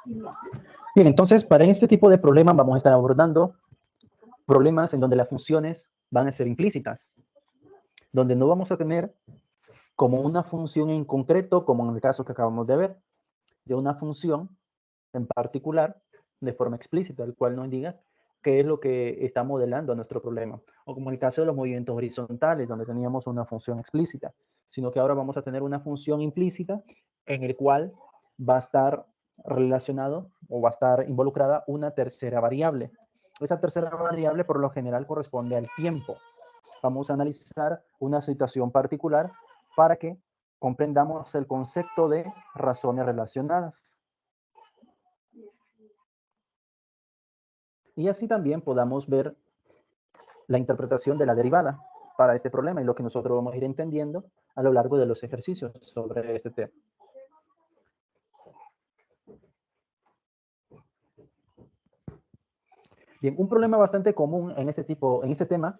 Bien, entonces, para este tipo de problemas vamos a estar abordando problemas en donde las funciones van a ser implícitas, donde no vamos a tener como una función en concreto, como en el caso que acabamos de ver, de una función en particular de forma explícita, el cual nos diga qué es lo que está modelando nuestro problema. O como el caso de los movimientos horizontales, donde teníamos una función explícita, sino que ahora vamos a tener una función implícita en el cual va a estar relacionado o va a estar involucrada una tercera variable. Esa tercera variable por lo general corresponde al tiempo. Vamos a analizar una situación particular para que comprendamos el concepto de razones relacionadas. Y así también podamos ver la interpretación de la derivada para este problema y lo que nosotros vamos a ir entendiendo a lo largo de los ejercicios sobre este tema. Bien, un problema bastante común en este tema,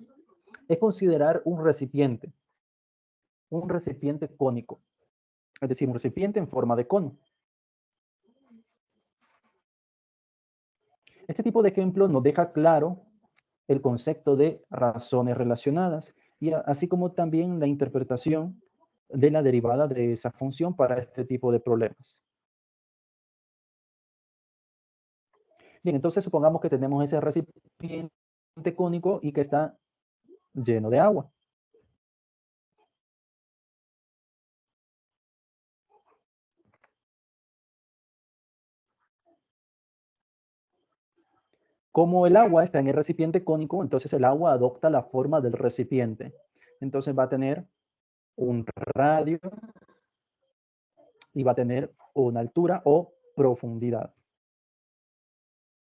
es considerar un recipiente cónico, es decir, un recipiente en forma de cono. Este tipo de ejemplo nos deja claro el concepto de razones relacionadas y así como también la interpretación de la derivada de esa función para este tipo de problemas. Bien, entonces supongamos que tenemos ese recipiente cónico y que está lleno de agua. Como el agua está en el recipiente cónico, entonces el agua adopta la forma del recipiente. Entonces va a tener un radio y va a tener una altura o profundidad.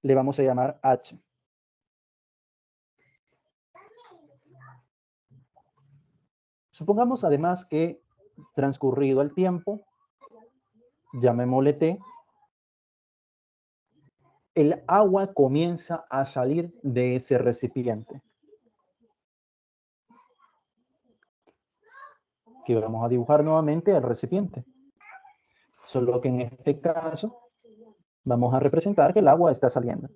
Le vamos a llamar H. Supongamos además que transcurrido el tiempo, llamémosle T, el agua comienza a salir de ese recipiente. Aquí vamos a dibujar nuevamente el recipiente. Solo que en este caso vamos a representar que el agua está saliendo.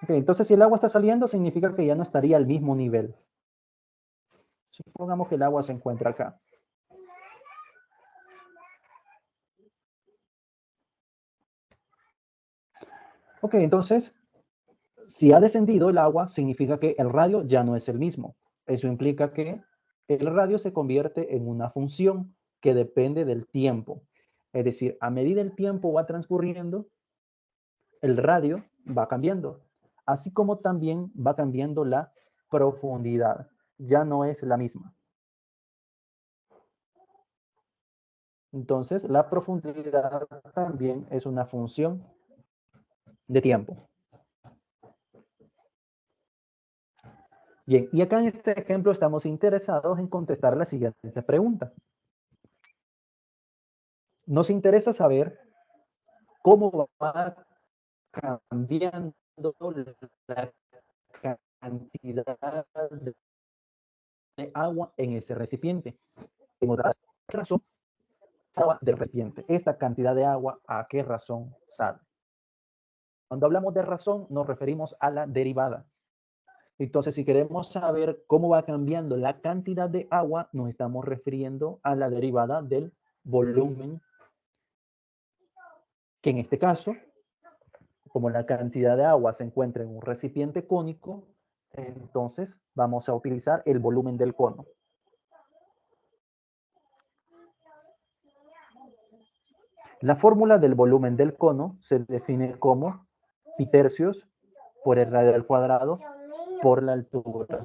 Okay, entonces si el agua está saliendo significa que ya no estaría al mismo nivel. Supongamos que el agua se encuentra acá. Ok, entonces, si ha descendido el agua, significa que el radio ya no es el mismo. Eso implica que el radio se convierte en una función que depende del tiempo. Es decir, a medida el tiempo va transcurriendo, el radio va cambiando, así como también va cambiando la profundidad. Ya no es la misma. Entonces, la profundidad también es una función de tiempo. Bien, y acá en este ejemplo estamos interesados en contestar la siguiente pregunta. Nos interesa saber cómo va cambiando la cantidad de agua en ese recipiente. En otra razón, agua del recipiente. Esta cantidad de agua, ¿a qué razón sale? Cuando hablamos de razón, nos referimos a la derivada. Entonces, si queremos saber cómo va cambiando la cantidad de agua, nos estamos refiriendo a la derivada del volumen, que en este caso, como la cantidad de agua se encuentra en un recipiente cónico, entonces vamos a utilizar el volumen del cono. La fórmula del volumen del cono se define como pi tercios por el radio al cuadrado por la altura.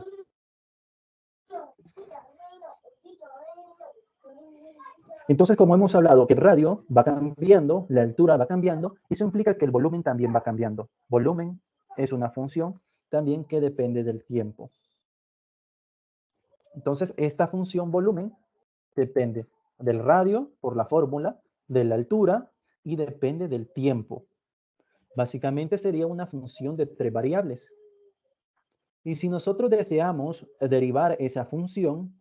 Entonces, como hemos hablado que el radio va cambiando, la altura va cambiando, eso implica que el volumen también va cambiando. Volumen es una función también que depende del tiempo. Entonces, esta función volumen depende del radio por la fórmula, de la altura y depende del tiempo. Básicamente sería una función de 3 variables. Y si nosotros deseamos derivar esa función,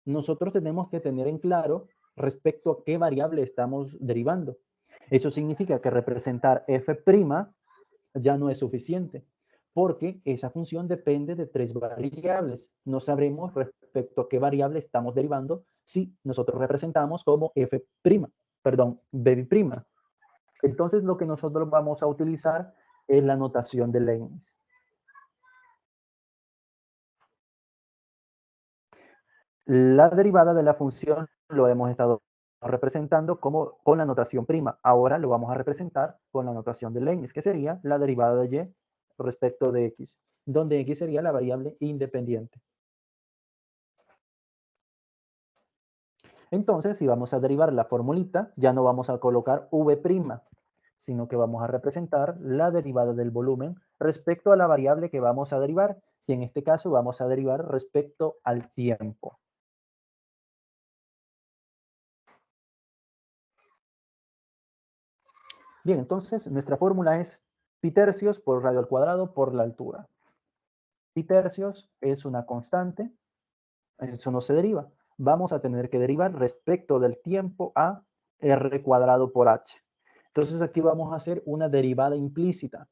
nosotros tenemos que tener en claro respecto a qué variable estamos derivando. Eso significa que representar f' ya no es suficiente, porque esa función depende de tres variables. No sabremos respecto a qué variable estamos derivando si nosotros representamos como f', perdón, b'. Entonces lo que nosotros vamos a utilizar es la notación de Leibniz. La derivada de la función lo hemos estado representando como con la notación prima. Ahora lo vamos a representar con la notación de Leibniz, que sería la derivada de y respecto de x, donde x sería la variable independiente. Entonces, si vamos a derivar la formulita, ya no vamos a colocar v', sino que vamos a representar la derivada del volumen respecto a la variable que vamos a derivar, y en este caso vamos a derivar respecto al tiempo. Bien, entonces nuestra fórmula es pi tercios por radio al cuadrado por la altura. Pi tercios es una constante, eso no se deriva. Vamos a tener que derivar respecto del tiempo a r cuadrado por h. Entonces aquí vamos a hacer una derivada implícita,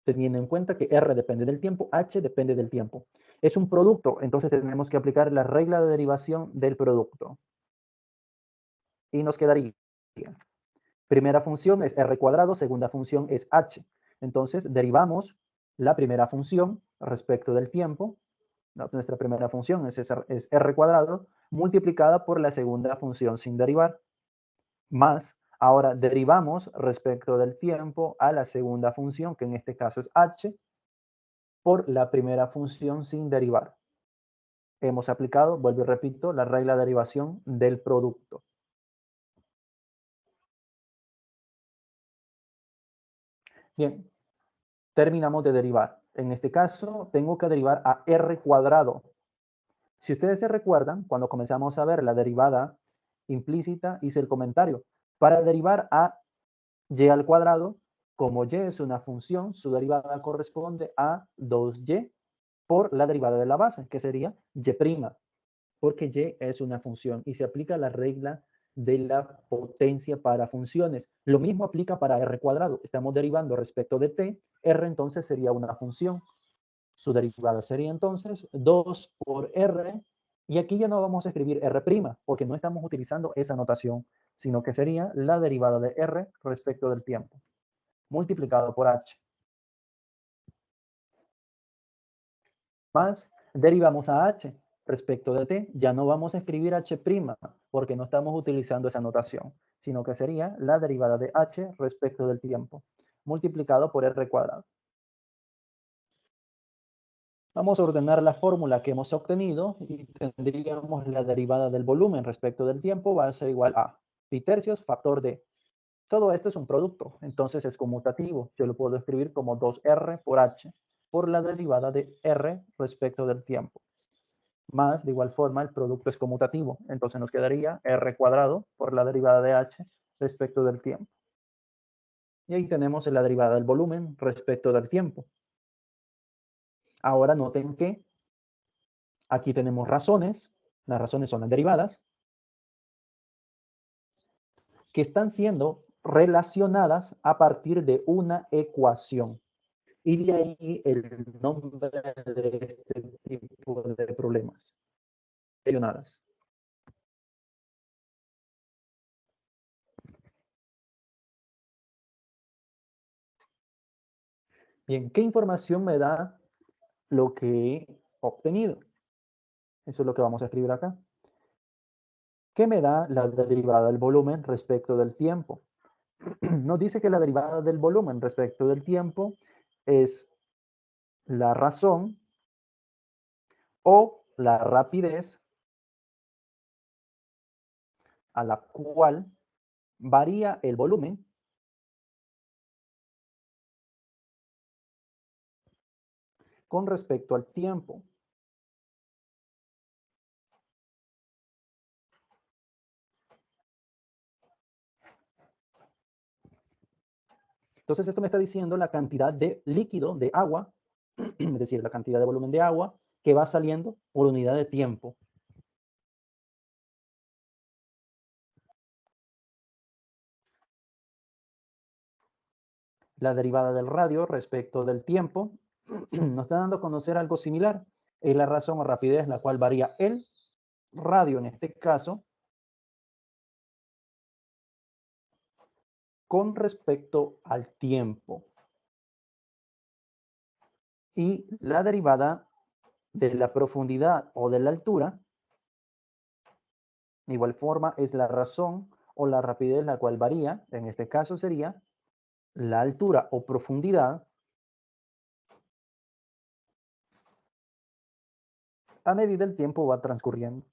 teniendo en cuenta que r depende del tiempo, h depende del tiempo. Es un producto, entonces tenemos que aplicar la regla de derivación del producto. Y nos quedaría, primera función es r cuadrado, segunda función es h. Entonces derivamos la primera función respecto del tiempo. Nuestra primera función es r cuadrado multiplicada por la segunda función sin derivar. Más, ahora derivamos respecto del tiempo a la segunda función, que en este caso es h, por la primera función sin derivar. Hemos aplicado, vuelvo y repito, la regla de derivación del producto. Bien, terminamos de derivar. En este caso, tengo que derivar a r cuadrado. Si ustedes se recuerdan, cuando comenzamos a ver la derivada implícita, hice el comentario. Para derivar a y al cuadrado, como y es una función, su derivada corresponde a 2y por la derivada de la base, que sería y', porque y es una función y se aplica la regla de la potencia para funciones. Lo mismo aplica para r cuadrado. Estamos derivando respecto de t, r entonces sería una función. Su derivada sería entonces 2 por r, y aquí ya no vamos a escribir r', porque no estamos utilizando esa notación, sino que sería la derivada de r respecto del tiempo, multiplicado por h. Más, derivamos a h respecto de t, ya no vamos a escribir h', porque no estamos utilizando esa notación, sino que sería la derivada de h respecto del tiempo, multiplicado por r cuadrado. Vamos a ordenar la fórmula que hemos obtenido y tendríamos la derivada del volumen respecto del tiempo va a ser igual a pi tercios factor de. Todo esto es un producto, entonces es conmutativo. Yo lo puedo escribir como 2r por h por la derivada de r respecto del tiempo. Más, de igual forma, el producto es conmutativo. Entonces nos quedaría r cuadrado por la derivada de h respecto del tiempo. Y ahí tenemos la derivada del volumen respecto del tiempo. Ahora noten que aquí tenemos razones. Las razones son las derivadas, que están siendo relacionadas a partir de una ecuación. Y de ahí el nombre de este tipo de problemas. Relacionadas. Bien, ¿qué información me da lo que he obtenido? Eso es lo que vamos a escribir acá. ¿Qué me da la derivada del volumen respecto del tiempo? Nos dice que la derivada del volumen respecto del tiempo es la razón o la rapidez a la cual varía el volumen con respecto al tiempo. Entonces esto me está diciendo la cantidad de líquido, de agua, es decir, la cantidad de volumen de agua que va saliendo por unidad de tiempo. La derivada del radio respecto del tiempo nos está dando a conocer algo similar. Es la razón o rapidez en la cual varía el radio, en este caso, con respecto al tiempo. Y la derivada de la profundidad o de la altura, de igual forma, es la razón o la rapidez la cual varía. En este caso sería la altura o profundidad a medida el tiempo va transcurriendo.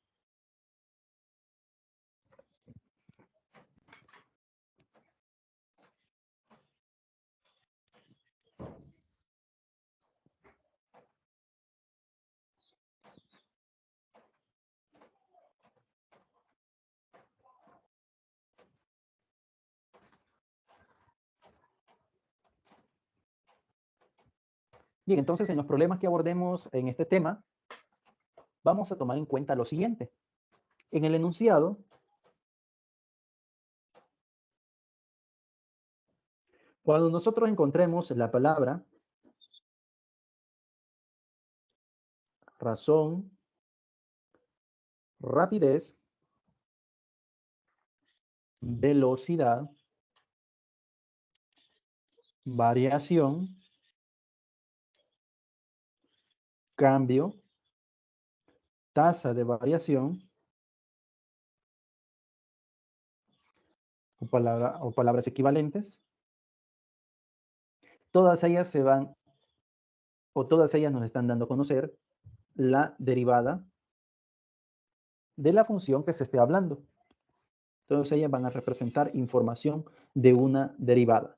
Bien, entonces en los problemas que abordemos en este tema, vamos a tomar en cuenta lo siguiente. En el enunciado, cuando nosotros encontremos la palabra razón, rapidez, velocidad, variación, cambio, tasa de variación, o palabras equivalentes, todas ellas se van, o todas ellas nos están dando a conocer la derivada de la función que se esté hablando. Todas ellas van a representar información de una derivada.